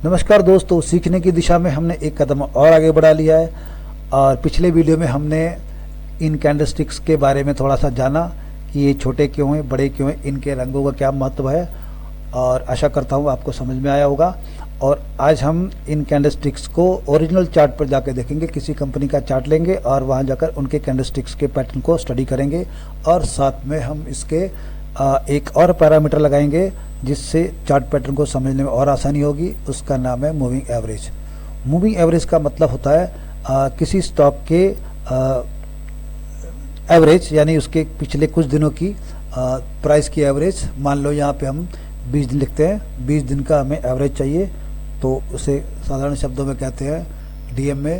नमस्कार दोस्तों, सीखने की दिशा में हमने एक कदम और आगे बढ़ा लिया है। और पिछले वीडियो में हमने इन कैंडलस्टिक्स के बारे में थोड़ा सा जाना कि ये छोटे क्यों हैं, बड़े क्यों हैं, इनके रंगों का क्या महत्व है, और आशा करता हूँ आपको समझ में आया होगा। और आज हम इन कैंडलस्टिक्स को ओरिजिनल चार्ट पर जाकर देखेंगे। किसी कंपनी का चार्ट लेंगे और वहाँ जाकर उनके कैंडलस्टिक्स के पैटर्न को स्टडी करेंगे, और साथ में हम इसके एक और पैरामीटर लगाएंगे जिससे चार्ट पैटर्न को समझने में और आसानी होगी। उसका नाम है मूविंग एवरेज। मूविंग एवरेज का मतलब होता है किसी स्टॉक के एवरेज, यानी उसके पिछले कुछ दिनों की प्राइस की एवरेज। मान लो यहाँ पे हम 20 दिन लिखते हैं, 20 दिन का हमें एवरेज चाहिए, तो उसे साधारण शब्दों में कहते हैं DMA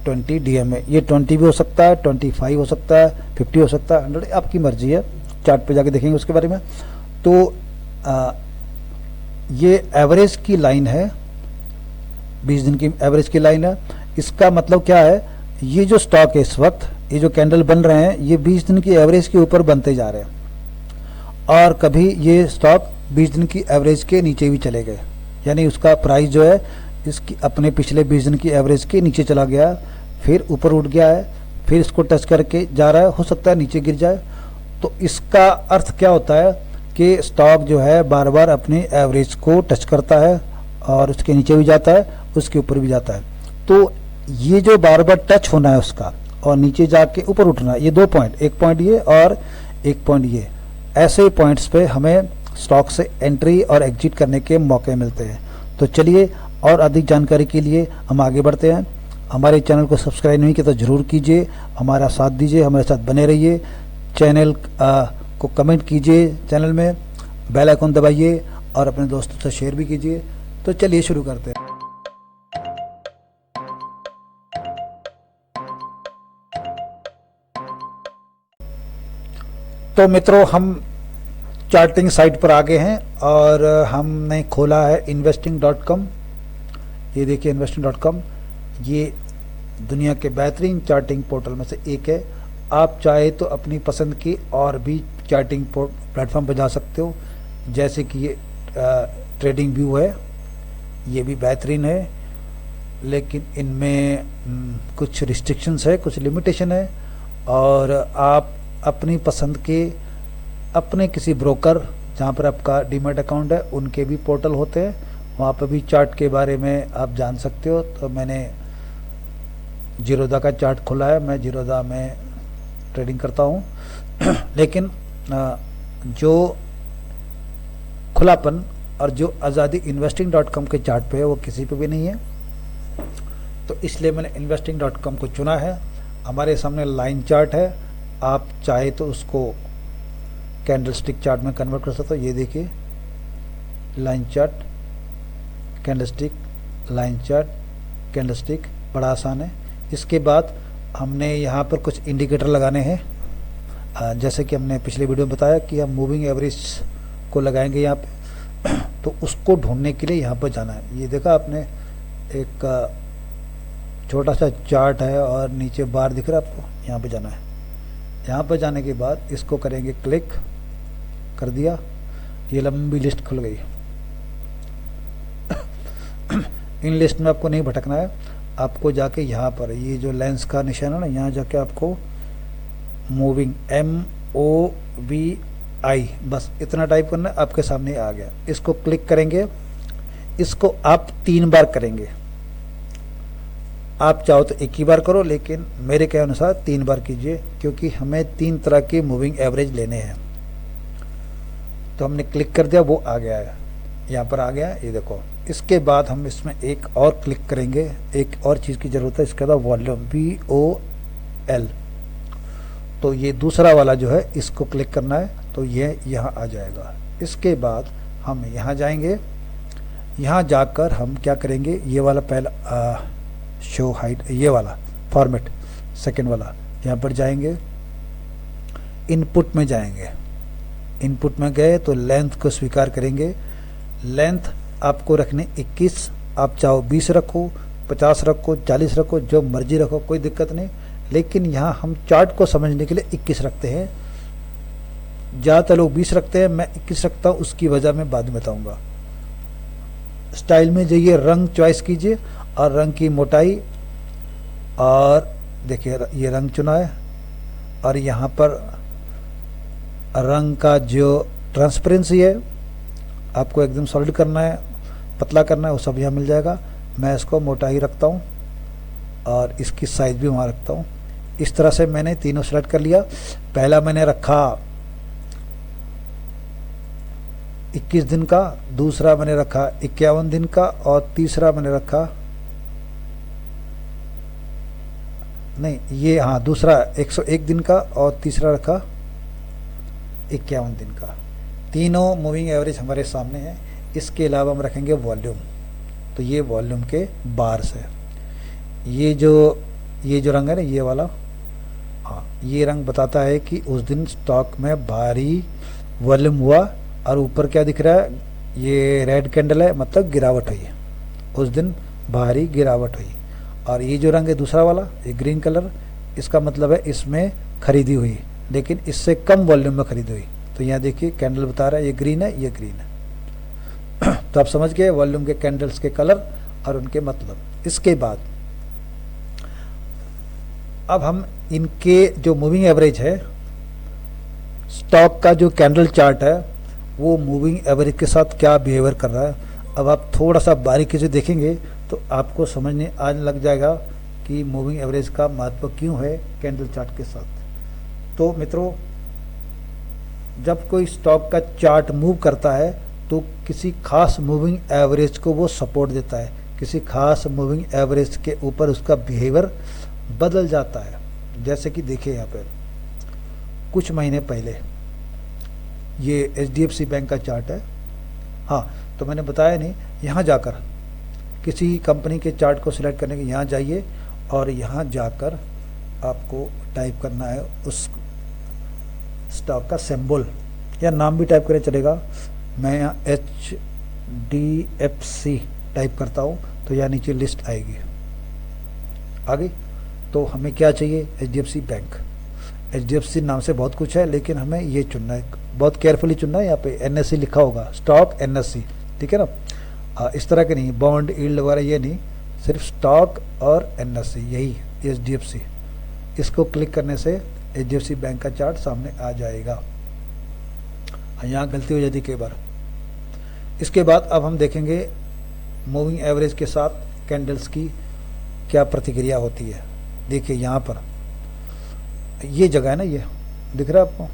20 DMA। ये 20 भी हो सकता है, 25 हो सकता है, 50 हो सकता है, 100, आपकी मर्जी है। चार्ट पे जाके देखेंगे उसके बारे में। तो ये एवरेज की लाइन है, 20 दिन की एवरेज की लाइन है। इसका मतलब क्या है, ये जो स्टॉक है इस वक्त, ये जो कैंडल बन रहे हैं, ये 20 दिन की एवरेज के ऊपर बनते जा रहे हैं, और कभी ये स्टॉक 20 दिन की एवरेज के नीचे भी चले गए, यानी उसका प्राइस जो है इसकी अपने पिछले 20 दिन की एवरेज के नीचे चला गया, फिर ऊपर उठ गया है, फिर इसको टच करके जा रहा है, हो सकता है नीचे गिर जाए। तो इसका अर्थ क्या होता है कि स्टॉक जो है बार बार अपनी एवरेज को टच करता है, और उसके नीचे भी जाता है, उसके ऊपर भी जाता है। तो ये जो बार बार टच होना है उसका और नीचे जाके ऊपर उठना, ये 2 पॉइंट, एक पॉइंट ये और एक पॉइंट ये, ऐसे पॉइंट्स पे हमें स्टॉक से एंट्री और एग्जिट करने के मौके मिलते हैं। तो चलिए, और अधिक जानकारी के लिए हम आगे बढ़ते हैं। हमारे चैनल को सब्सक्राइब नहीं किया तो जरूर कीजिए, हमारा साथ दीजिए, हमारे साथ बने रहिए। चैनल को कमेंट कीजिए, चैनल में बेल आइकन दबाइए, और अपने दोस्तों से शेयर भी कीजिए। तो चलिए शुरू करते हैं। तो मित्रों, हम चार्टिंग साइट पर आ गए हैं और हमने खोला है investing.com। ये देखिए investing.com, ये दुनिया के बेहतरीन चार्टिंग पोर्टल में से एक है। आप चाहे तो अपनी पसंद की और भी चार्टिंग प्लेटफॉर्म पर जा सकते हो, जैसे कि ये ट्रेडिंग व्यू है, ये भी बेहतरीन है, लेकिन इनमें कुछ रिस्ट्रिक्शंस है, कुछ लिमिटेशन है। और आप अपनी पसंद के अपने किसी ब्रोकर, जहाँ पर आपका डीमैट अकाउंट है, उनके भी पोर्टल होते हैं, वहाँ पर भी चार्ट के बारे में आप जान सकते हो। तो मैंने जीरोधा का चार्ट खोला है, मैं जीरोधा में ट्रेडिंग करता हूँ। लेकिन जो खुलापन और जो आज़ादी investing.com के चार्ट पे है वो किसी पे भी नहीं है। तो इसलिए मैंने investing.com को चुना है। हमारे सामने लाइन चार्ट है, आप चाहे तो उसको कैंडलस्टिक चार्ट में कन्वर्ट कर सकते हो। ये देखिए, line chart, candlestick, line chart, candlestick, बड़ा आसान है। इसके बाद हमने यहाँ पर कुछ इंडिकेटर लगाने हैं, जैसे कि हमने पिछले वीडियो में बताया कि हम मूविंग एवरेज को लगाएंगे यहाँ पे। तो उसको ढूंढने के लिए यहाँ पर जाना है। ये देखा आपने, एक छोटा सा चार्ट है और नीचे बार दिख रहा है आपको, यहाँ पे जाना है। यहाँ पर जाने के बाद इसको करेंगे क्लिक, कर दिया, ये लंबी लिस्ट खुल गई। इन लिस्ट में आपको नहीं भटकना है, आपको जाके यहाँ पर ये जो लेंस का निशान है ना, यहाँ जाके आपको मूविंग MOVI बस इतना टाइप करना, आपके सामने आ गया। इसको क्लिक करेंगे, इसको आप 3 बार करेंगे। आप चाहो तो एक ही बार करो, लेकिन मेरे के अनुसार 3 बार कीजिए, क्योंकि हमें 3 तरह के मूविंग एवरेज लेने हैं। तो हमने क्लिक कर दिया, वो आ गया है, यहाँ पर आ गया, ये देखो। इसके बाद हम इसमें एक और क्लिक करेंगे, एक और चीज़ की ज़रूरत है, इसके बाद वॉल्यूम VOL। तो ये दूसरा वाला जो है, इसको क्लिक करना है, तो ये यहाँ आ जाएगा। इसके बाद हम यहाँ जाएंगे, यहाँ जाकर हम क्या करेंगे, ये वाला पहला शो हाइट, ये वाला फॉर्मेट, सेकेंड वाला, यहाँ पर जाएंगे, इनपुट में जाएंगे। इनपुट में गए तो लेंथ को स्वीकार करेंगे। लेंथ आपको रखने 21, आप चाहो 20 रखो, 50 रखो, 40 रखो, जो मर्जी रखो, कोई दिक्कत नहीं। लेकिन यहाँ हम चार्ट को समझने के लिए 21 रखते हैं। ज़्यादातर लोग 20 रखते हैं, मैं 21 रखता हूँ, उसकी वजह मैं बाद में बताऊँगा। स्टाइल में जाइए, रंग चॉइस कीजिए और रंग की मोटाई, और देखिए ये रंग चुना है, और यहाँ पर रंग का जो ट्रांसपेरेंसी है आपको एकदम सॉलिड करना है, पतला करना है, वो सब यहाँ मिल जाएगा। मैं इसको मोटाई रखता हूँ और इसकी साइज भी वहाँ रखता हूँ। इस तरह से मैंने तीनों सेलेक्ट कर लिया। पहला मैंने रखा 21 दिन का, दूसरा मैंने रखा 51 दिन का, और तीसरा मैंने रखा नहीं ये हाँ दूसरा 101 दिन का, और तीसरा रखा 51 दिन का। तीनों मूविंग एवरेज हमारे सामने है। इसके अलावा हम रखेंगे वॉल्यूम, तो ये वॉल्यूम के बार्स है। ये जो रंग है ना, ये वाला, हाँ ये रंग बताता है कि उस दिन स्टॉक में भारी वॉल्यूम हुआ, और ऊपर क्या दिख रहा है, ये रेड कैंडल है, मतलब गिरावट हुई है, उस दिन भारी गिरावट हुई। और ये जो रंग है दूसरा वाला, ये ग्रीन कलर, इसका मतलब है इसमें खरीदी हुई, लेकिन इससे कम वॉल्यूम में खरीदी हुई। तो यहाँ देखिए कैंडल बता रहा है ये ग्रीन है, ये ग्रीन है। तो आप समझ गए वॉल्यूम के कैंडल्स के कलर और उनके मतलब। इसके बाद अब हम इनके जो मूविंग एवरेज है, स्टॉक का जो कैंडल चार्ट है वो मूविंग एवरेज के साथ क्या बिहेवियर कर रहा है। अब आप थोड़ा सा बारीकी से देखेंगे तो आपको समझने आज लग जाएगा कि मूविंग एवरेज का महत्व क्यों है कैंडल चार्ट के साथ। तो मित्रों, जब कोई स्टॉक का चार्ट मूव करता है तो किसी खास मूविंग एवरेज को वो सपोर्ट देता है, किसी खास मूविंग एवरेज के ऊपर उसका बिहेवियर बदल जाता है। जैसे कि देखिए यहाँ पर कुछ महीने पहले ये HDFC बैंक का चार्ट है। हाँ, तो मैंने बताया नहीं, यहाँ जाकर किसी कंपनी के चार्ट को सिलेक्ट करने के यहाँ जाइए और यहाँ जाकर आपको टाइप करना है उस स्टॉक का सिंबल या नाम भी टाइप करें चलेगा। मैं यहाँ HDFC टाइप करता हूँ तो यहाँ नीचे लिस्ट आएगी। आगे तो हमें क्या चाहिए, HDFC बैंक। HDFC नाम से बहुत कुछ है, लेकिन हमें ये चुनना है, बहुत केयरफुली चुनना है। यहाँ पे NSE लिखा होगा, स्टॉक NSE, ठीक है ना। इस तरह के नहीं, बॉन्ड यील्ड वगैरह ये नहीं, सिर्फ स्टॉक और NSE, यही HDFC। इसको क्लिक करने से HDFC बैंक का चार्ट सामने आ जाएगा। यहाँ गलती हो जाती कई बार। इसके बाद अब हम देखेंगे मूविंग एवरेज के साथ कैंडल्स की क्या प्रतिक्रिया होती है। देखिए यहाँ पर ये जगह है ना, ये दिख रहा है आपको,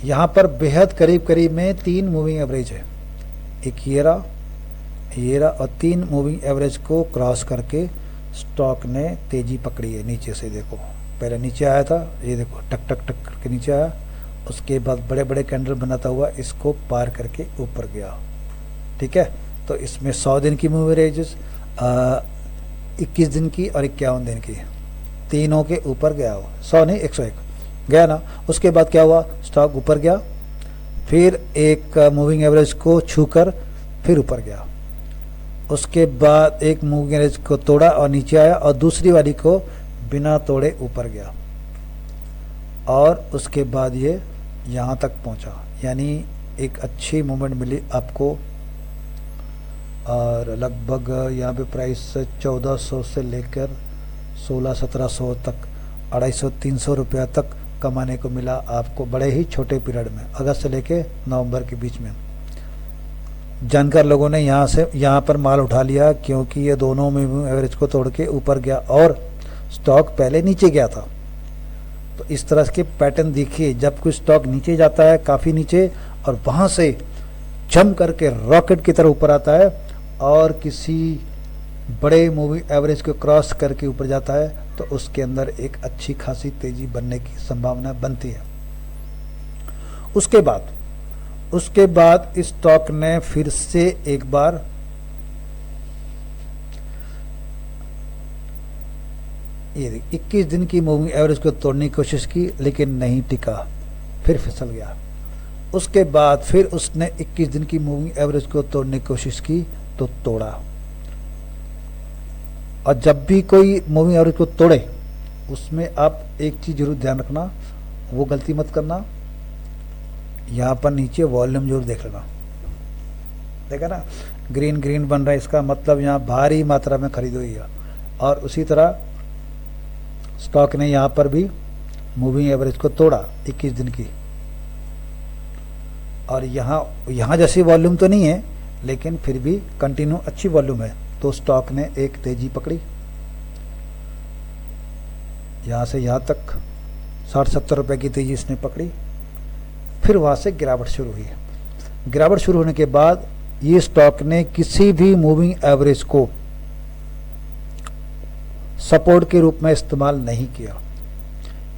यहाँ पर बेहद करीब करीब में 3 मूविंग एवरेज है, एक ये रहा और 3 मूविंग एवरेज को क्रॉस करके स्टॉक ने तेजी पकड़ी है नीचे से। देखो पहले नीचे आया था, ये देखो टक टक टक करके नीचे आया, उसके बाद बड़े बड़े कैंडल बनाता हुआ इसको पार करके ऊपर गया, ठीक है। तो इसमें 100 दिन की मूविंग एवरेजेस, 21 दिन की और 51 दिन की, तीनों के ऊपर गया हो। 100 नहीं 101 गया ना। उसके बाद क्या हुआ, स्टॉक ऊपर गया, फिर एक मूविंग एवरेज को छूकर फिर ऊपर गया, उसके बाद एक मूविंग एवरेज को तोड़ा और नीचे आया, और दूसरी वाली को बिना तोड़े ऊपर गया, और उसके बाद ये यहाँ तक पहुँचा। यानी एक अच्छी मूवमेंट मिली आपको, और लगभग यहाँ पे प्राइस 1400 से लेकर 1600-1700 तक, 250-300 रुपया तक कमाने को मिला आपको बड़े ही छोटे पीरियड में, अगस्त से लेके नवंबर के बीच में। जानकार लोगों ने यहाँ पर माल उठा लिया, क्योंकि ये दोनों मूविंग एवरेज को तोड़ के ऊपर गया और स्टॉक पहले नीचे गया था। तो इस तरह के पैटर्न देखिए, जब कोई स्टॉक नीचे जाता है काफ़ी नीचे, और वहाँ से जम करके रॉकेट की तरह ऊपर आता है और किसी बड़े मूविंग एवरेज को क्रॉस करके ऊपर जाता है, तो उसके अंदर एक अच्छी खासी तेजी बनने की संभावना बनती है। उसके बाद इस स्टॉक ने फिर से एक बार ये 21 दिन की मूविंग एवरेज को तोड़ने की कोशिश की, लेकिन नहीं टिका, फिर फिसल गया। उसके बाद फिर उसने 21 दिन की मूविंग एवरेज को तोड़ने की कोशिश की तो तोड़ा। और जब भी कोई मूविंग एवरेज को तोड़े, उसमें आप एक चीज जरूर ध्यान रखना, वो गलती मत करना यहाँ पर नीचे वॉल्यूम जरूर देख लेना, देखा ना ग्रीन ग्रीन बन रहा है, इसका मतलब यहाँ भारी मात्रा में खरीद हुई है। और उसी तरह स्टॉक ने यहाँ पर भी मूविंग एवरेज को तोड़ा 21 दिन की, और यहाँ जैसी वॉल्यूम तो नहीं है लेकिन फिर भी कंटिन्यू अच्छी वॉल्यूम है, तो स्टॉक ने एक तेजी पकड़ी यहाँ से यहाँ तक 60-70 रुपए की तेजी इसने पकड़ी। फिर वहाँ से गिरावट शुरू हुई। गिरावट शुरू होने के बाद ये स्टॉक ने किसी भी मूविंग एवरेज को सपोर्ट के रूप में इस्तेमाल नहीं किया।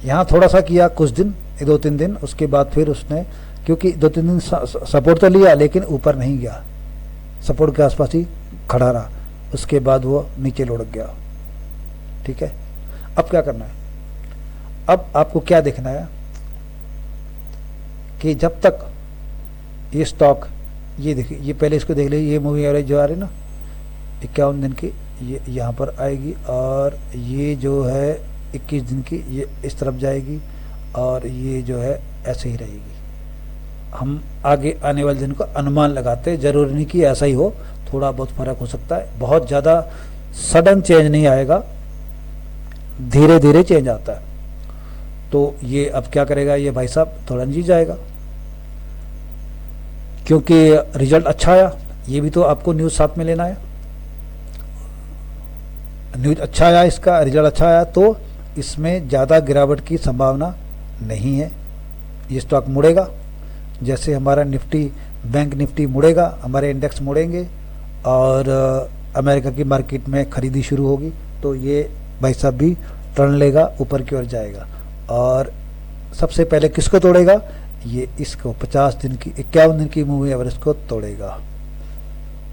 यहाँ थोड़ा सा किया कुछ दिन, 2-3 दिन, उसके बाद फिर उसने, क्योंकि 2-3 दिन सपोर्ट तो लिया लेकिन ऊपर नहीं गया, सपोर्ट के आसपास ही खड़ा रहा, उसके बाद वो नीचे लुढ़क गया। ठीक है, अब क्या करना है? अब आपको क्या देखना है कि जब तक ये स्टॉक, ये देखिए, ये पहले इसको देख लीजिए, ये मूविंग एवरेज जो आ रही है ना 51 दिन की, ये यहाँ पर आएगी, और ये जो है 21 दिन की ये इस तरफ जाएगी, और ये जो है ऐसे ही रहेगी। हम आगे आने वाले दिन को अनुमान लगाते हैं, जरूरी नहीं कि ऐसा ही हो, थोड़ा बहुत फर्क हो सकता है, बहुत ज़्यादा सडन चेंज नहीं आएगा, धीरे धीरे चेंज आता है। तो ये अब क्या करेगा ये भाई साहब, थोड़ा नीचे जाएगा, क्योंकि रिजल्ट अच्छा आया, ये भी तो आपको न्यूज़ साथ में लेना है। न्यूज़ अच्छा आया, इसका रिजल्ट अच्छा आया, तो इसमें ज़्यादा गिरावट की संभावना नहीं है। ये स्टॉक मुड़ेगा, जैसे हमारा निफ्टी, बैंक निफ्टी मुड़ेगा, हमारे इंडेक्स मुड़ेंगे, और अमेरिका की मार्केट में खरीदी शुरू होगी, तो ये भाई साहब भी टर्न लेगा, ऊपर की ओर जाएगा। और सबसे पहले किसको तोड़ेगा? ये इसको 50 दिन की, 51 दिन की मूविंग एवरेज को तोड़ेगा।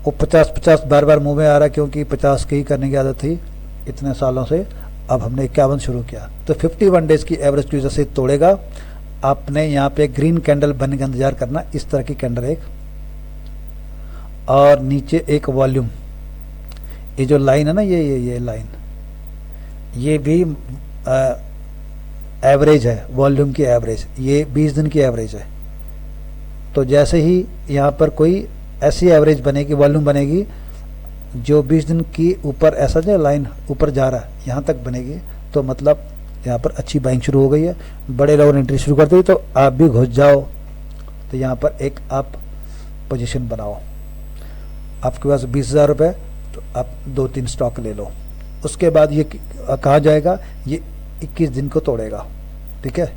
वो 50-50 बार बार मुंह में आ रहा, क्योंकि 50 की ही करने की आदत थी इतने सालों से, अब हमने 51 शुरू किया, तो 51 डेज की एवरेज की वजह से तोड़ेगा। आपने यहाँ पे ग्रीन कैंडल बनने का इंतजार करना, इस तरह की कैंडल एक, और नीचे एक वॉल्यूम, ये जो लाइन है ना, ये लाइन, ये भी एवरेज है, वॉल्यूम की एवरेज, ये 20 दिन की एवरेज है। तो जैसे ही यहाँ पर कोई ऐसी एवरेज बनेगी, वॉल्यूम बनेगी जो 20 दिन की ऊपर, ऐसा जो लाइन ऊपर जा रहा है यहाँ तक बनेगी, तो मतलब यहाँ पर अच्छी बाइंग शुरू हो गई है, बड़े लोगों ने एंट्री शुरू कर दी, तो आप भी घुस जाओ। तो यहाँ पर एक आप पोजीशन बनाओ, आपके पास 20,000 रुपये, तो आप 2-3 स्टॉक ले लो। उसके बाद ये कहाँ जाएगा? ये 21 दिन को तोड़ेगा। ठीक है,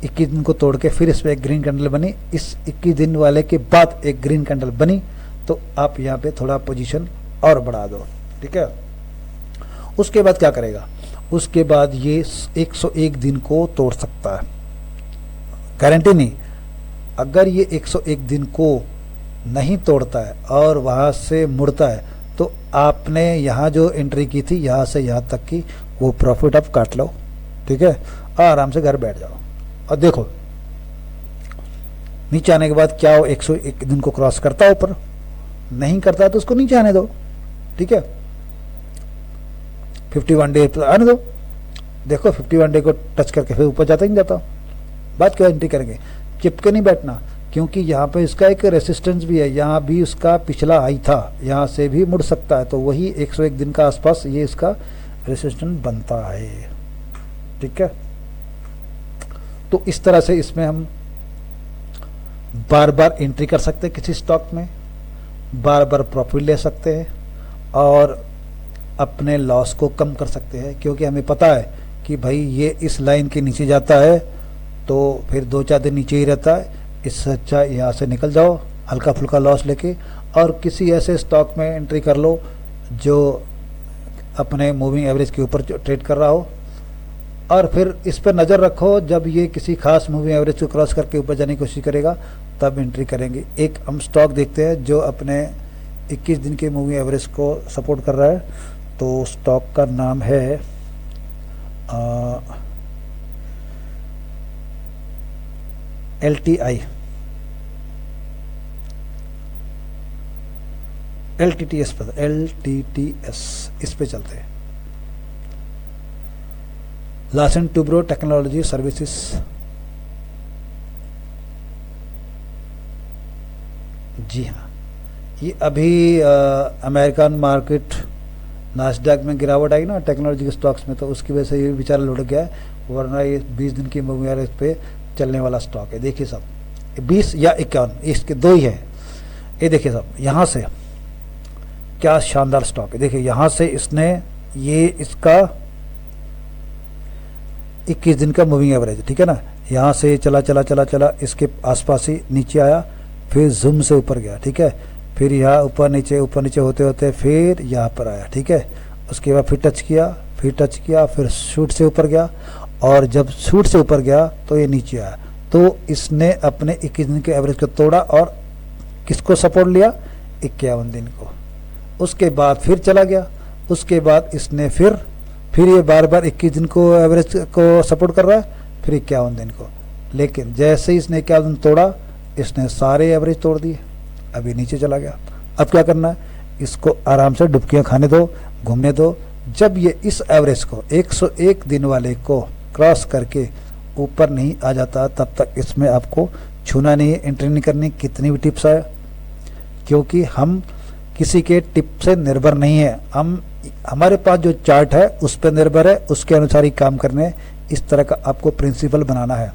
21 दिन को तोड़ के फिर इसमें एक ग्रीन कैंडल बनी, इस 21 दिन वाले के बाद एक ग्रीन कैंडल बनी, तो आप यहाँ पे थोड़ा पोजीशन और बढ़ा दो। ठीक है, उसके बाद क्या करेगा? उसके बाद ये 101 दिन को तोड़ सकता है, गारंटी नहीं। अगर ये 101 दिन को नहीं तोड़ता है और वहाँ से मुड़ता है, तो आपने यहाँ जो एंट्री की थी यहाँ से यहाँ तक की, वो प्रॉफिट आप काट लो। ठीक है, आराम से घर बैठ जाओ और देखो नीचे आने के बाद क्या हो, 101 दिन को क्रॉस करता है ऊपर, नहीं करता तो उसको नीचे आने दो। ठीक है, 51 डे आने दो, देखो 51 डे को टच करके फिर ऊपर जाता ही नहीं जाता, बात क्या एंट्री करेंगे, चिपके नहीं बैठना, क्योंकि यहाँ पे इसका एक रेसिस्टेंस भी है, यहाँ भी उसका पिछला हाई था, यहाँ से भी मुड़ सकता है, तो वही 101 दिन का आसपास ये इसका रेसिस्टेंस बनता है। ठीक है, तो इस तरह से इसमें हम बार बार एंट्री कर सकते हैं, किसी स्टॉक में बार बार प्रॉफिट ले सकते हैं और अपने लॉस को कम कर सकते हैं, क्योंकि हमें पता है कि भाई ये इस लाइन के नीचे जाता है तो फिर 2-4 दिन नीचे ही रहता है, इससे अच्छा यहाँ से निकल जाओ हल्का फुल्का लॉस लेके और किसी ऐसे स्टॉक में एंट्री कर लो जो अपने मूविंग एवरेज के ऊपर ट्रेड कर रहा हो, और फिर इस पर नज़र रखो, जब ये किसी खास मूविंग एवरेज को क्रॉस करके ऊपर जाने की कोशिश करेगा तब एंट्री करेंगे। एक हम स्टॉक देखते हैं जो अपने 21 दिन के मूविंग एवरेज को सपोर्ट कर रहा है, तो स्टॉक का नाम है LTI, LTTS पर, LTTS इस पे चलते हैं, लार्सन टुब्रो टेक्नोलॉजी सर्विसेज। जी हाँ, ये अभी अमेरिकन मार्केट नास्डैक में गिरावट आई ना टेक्नोलॉजी के स्टॉक्स में, तो उसकी वजह से ये बेचारा लुढ़क गया है, वरना ये 20 दिन की मूविंग एवरेज पे चलने वाला स्टॉक है। देखिए साहब, 20 या 51, इसके दो ही है। ये देखिए साहब, यहाँ से क्या शानदार स्टॉक है। देखिए यहाँ से इसने, ये इसका 21 दिन का मूविंग एवरेज, ठीक है ना। यहाँ से चला चला चला चला, इसके आसपास ही नीचे आया, फिर जूम से ऊपर गया, ठीक है। फिर यहाँ ऊपर नीचे होते होते फिर यहाँ पर आया, ठीक है। उसके बाद फिर टच किया, फिर शूट से ऊपर गया, और जब शूट से ऊपर गया तो ये नीचे आया। तो इसने अपने 21 दिन के एवरेज को तोड़ा और किसको सपोर्ट लिया, 51 दिन को। उसके बाद फिर चला गया, उसके बाद इसने फिर ये बार बार 21 दिन को एवरेज को सपोर्ट कर रहा है, फिर 51 दिन को। लेकिन जैसे ही इसने 51 दिन तोड़ा, इसने सारे एवरेज तोड़ दिए, अभी नीचे चला गया। अब क्या करना है, इसको आराम से डुबकियां खाने दो, घूमने दो। जब ये इस एवरेज को 101 दिन वाले को क्रॉस करके ऊपर नहीं आ जाता, तब तक इसमें आपको छूना नहीं है, एंट्री नहीं करनी, कितनी भी टिप्स आए। क्योंकि हम किसी के टिप से निर्भर नहीं है, हमारे पास जो चार्ट है उस पर निर्भर है, उसके अनुसार ही काम करने हैं। इस तरह का आपको प्रिंसिपल बनाना है,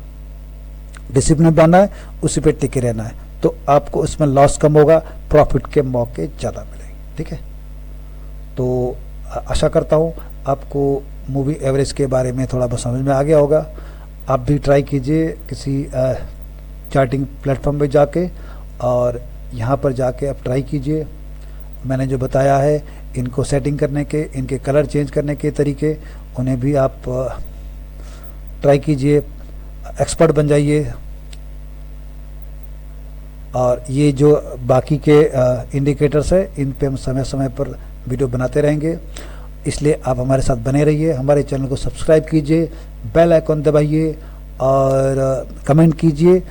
डिसिप्लिन बनाना है, उसी पे टिके रहना है, तो आपको इसमें लॉस कम होगा, प्रॉफिट के मौके ज़्यादा मिलेंगे, ठीक है। तो आशा करता हूँ आपको मूवी एवरेज के बारे में थोड़ा बहुत समझ में आ गया होगा। आप भी ट्राई कीजिए किसी चार्टिंग प्लेटफॉर्म पे जाके, और यहाँ पर जाके आप ट्राई कीजिए। मैंने जो बताया है, इनको सेटिंग करने के, इनके कलर चेंज करने के तरीके, उन्हें भी आप ट्राई कीजिए, एक्सपर्ट बन जाइए। और ये जो बाकी के इंडिकेटर्स है, इन पे हम समय समय पर वीडियो बनाते रहेंगे, इसलिए आप हमारे साथ बने रहिए। हमारे चैनल को सब्सक्राइब कीजिए, बेल आइकन दबाइए, और कमेंट कीजिए,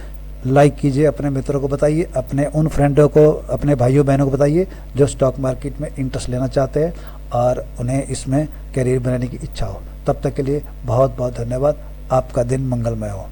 लाइक कीजिए, अपने मित्रों को बताइए, अपने उन फ्रेंडों को, अपने भाइयों बहनों को बताइए जो स्टॉक मार्केट में इंटरेस्ट लेना चाहते हैं और उन्हें इसमें करियर बनाने की इच्छा हो। तब तक के लिए बहुत बहुत धन्यवाद। आपका दिन मंगलमय हो।